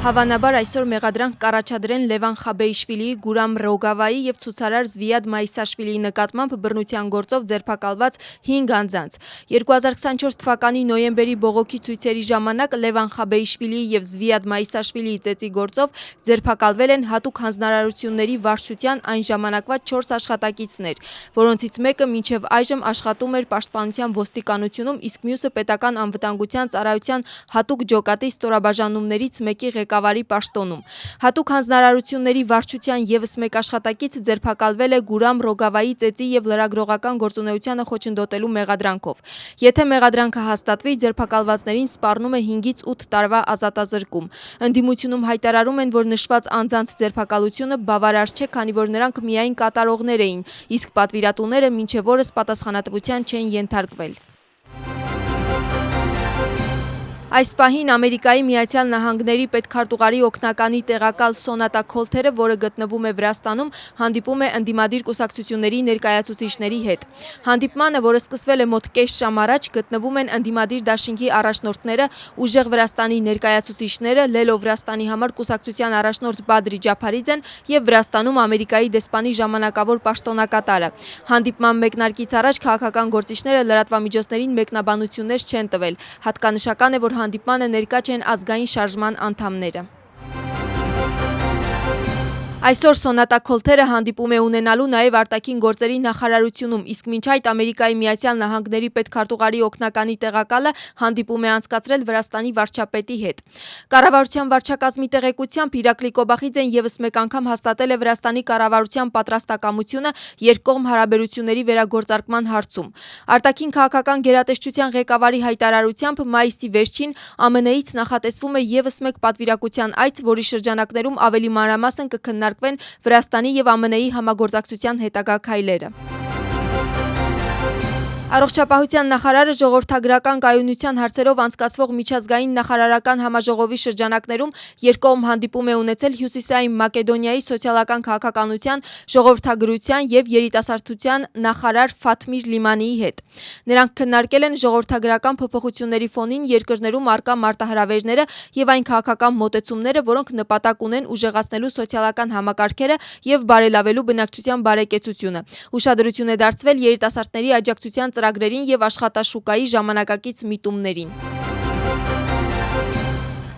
Հավանաբար այսօր մեղադրանք կառաջադրեն Լևան Խաբեյիշվիլիի, Գուրամ Ռոգավայի և ցուցարար Զվիադ Մայիսաշվիլիի նկատմամբ բռնության գործով ձերբակալված 5 անձանց։ 2024 թվականի նոյեմբերի բողոքի ցույցերի ժամանակ Լևան Խաբեյիշվիլիի և Զվիադ Մայիսաշվիլիի ծեծի գործով ձերբակալվել են հատուկ հանձնարարությունների վարչության այն ժամանակվա 4 աշխատակիցներ, որոնցից մեկը մինչև այժմ աշխատում էր Պաշտպանության ոստիկանությունում, իսկ մյուսը պետական անվտանգության ծառայության հատուկ ջոկատի ստորաբաժանումներից մեկի ղեկավարի պաշտոնում։ Հատուկ հանձնարարությունների վարչության ևս մեկ աշխատակից ձերբակալվել է Գուրամ Ռոգավայի ծեծի և լրագրողական գործունեությանը խոչընդոտելու մեղադրանքով։ Եթե մեղադրանքը հաստատվի, ձերբակալվածներին սպառնում է 5-ից 8 տարվա ազատազրկում։ Ընդդիմությունում հայտարարում են, որ նշված անձանց ձերբակալությունը բավարար չէ, քանի որ նրանք միայն կատարողներ էին, իսկ պատվիրատուները մինչև օրս պատասխանատվության չեն ենթարկվել։ Այս պահին Ամերիկայի Միացյալ Նահանգների պետքարտուղարի օգնականի տեղակալ Սոնատա Քոլթերը, որը գտնվում է Վրաստանում, հանդիպում է ընդդիմադիր կուսակցությունների ներկայացուցիչների հետ։ Հանդիպմանը, որը սկսվել է մոտ կես ժամ առաջ, գտնվում են ընդդիմադիր դաշինքի առաջնորդները, Ուժեղ Վրաստանի ներկայացուցիչները, Լելով Վրաստանի համար կուսակցության առաջնորդ Բադրի Ջափարիձեն և Վրաստանում Ամերիկայի դեսպանի ժամանակավոր պաշտոնակատարը։ Հանդիպման մեկնարկից առաջ քաղաքական գործիչները լրատվամիջոցներին մեկնաբանություններ չեն տվել։ Հատկանշական է, որ հանդիպմանը ներկա չեն ազգային շարժման անդամները։ Այսօր Սոնատա Քոլթերը հանդիպում է ունենալու նաև արտաքին գործերի նախարարությունում, իսկ մինչ այդ Ամերիկայի Միացյալ Նահանգների պետքարտուղարի օգնականի տեղակալը հանդիպում է անցկացրել Վրաստանի վարչապետի հետ։ Կառավարության վարչակազմի տեղեկությամբ Իրակլի Կոբախիձեն ևս մեկ անգամ հաստատել է Վրաստանի կառավարության պատրաստակամությունը երկկողմ հարաբերությունների վերագործարկման հարցում։ Արտաքին քաղաքական գերատեսչության ղեկավարի հայտարարությամբ մայիսի վերջին ԱՄՆ-ից նախատեսվում է ևս մեկ պատվիրակության այց, որի շրջանակներում ավելի մանրամասն կքննարկվեն Վրաստանի և ԱՄՆ-ի համագործակցության հետագա քայլերը։ Առողջապահության նախարարը ժողովրդագրական կայունության հարցերով անցկացվող միջազգային նախարարական համաժողովի շրջանակներում երկկողմ հանդիպում է ունեցել Հյուսիսային Մակեդոնիայի սոցիալական քաղաքականության, ժողովրդագրության և երիտասարդության նախարար Ֆաթմիր Լիմանիի հետ։ Նրանք քննարկել են ժողովրդագրական փոփոխությունների ֆոնին երկրներում առկա մարտահրավերները և այն քաղաքական մոտեցումները, որոնք նպատակ ունեն ուժեղացնելու սոցիալական համակարգերը և բարելավելու բնակչության բարեկեցությունը։ Ուշադրություն է դարձվել երիտասարդների աջակցության ծրագրերին և աշխատաշուկայի ժամանակակից միտումներին։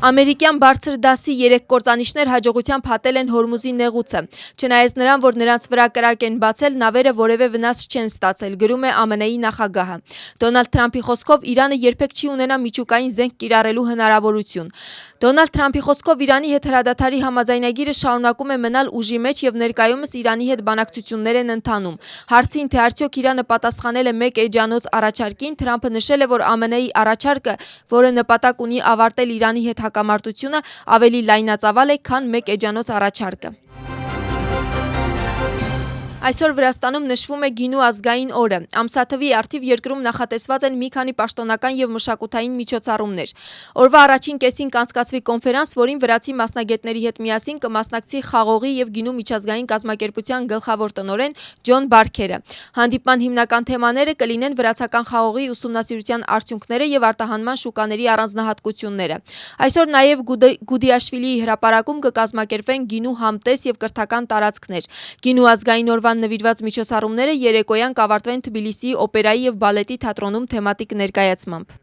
Ամերիկյան բարձր դասի 3 կործանիչներ հաջողությամբ հատել են Հորմուզի նեղուցը։ Չնայած նրան, որ նրանց վրա կրակ են բացել, նավերը որևէ վնաս չեն ստացել, գրում է ԱՄՆ-ի նախագահը։ Դոնալդ Թրամփի խոսքով Իրանը երբեք չի ունենա միջուկային զենք կիրառելու հնարավորություն։ Դոնալդ Թրամփի խոսքով Իրանի հետ հրադադարի համաձայնագիրը շարունակում է մնալ ուժի մեջ և ներկայումս Իրանի հետ բանակցություններ են ընթանում։ Հարցին, թե արդյոք Իրանը պատասխանել է մեկ էջանոց առաջարկին, Թրամփը նշել է, որ ԱՄՆ-ի առաջարկը, որը նպատակ ունի ավարտել Իրանի հետ հակամարտությունը, ավելի լայնածավալ է, քան մեկ էջանոց առաջարկը։ Այսօր Վրաստանում նշվում է գինու ազգային օրը։ Ամսաթվի առթիվ երկրում նախատեսված են մի քանի պաշտոնական և մշակութային միջոցառումներ։ Օրվա առաջին կեսին կանցկացվի կոնֆերանս, որին վրացի մասնագետների հետ միասին կմասնակցի խաղողի և գինու միջազգային կազմակերպության գլխավոր տնօրեն Ջոն Բարքերը։ Հանդիպման հիմնական թեմաները կլինեն վրացական խաղողի ուսումնասիրության արդյունքները և արտահանման շուկաների առանձնահատկությունները։ Այսօր նաև Գուդիաշվիլիի հրապարակում կկազմակերպվեն գինու համտես և կրթական տարածքներ։ Գինու ազգային օրվան նվիրված միջոցառումները երեկոյան կավարտվեն Թբիլիսիի օպերայի և բալետի թատրոնում թեմատիկ ներկայացմամբ։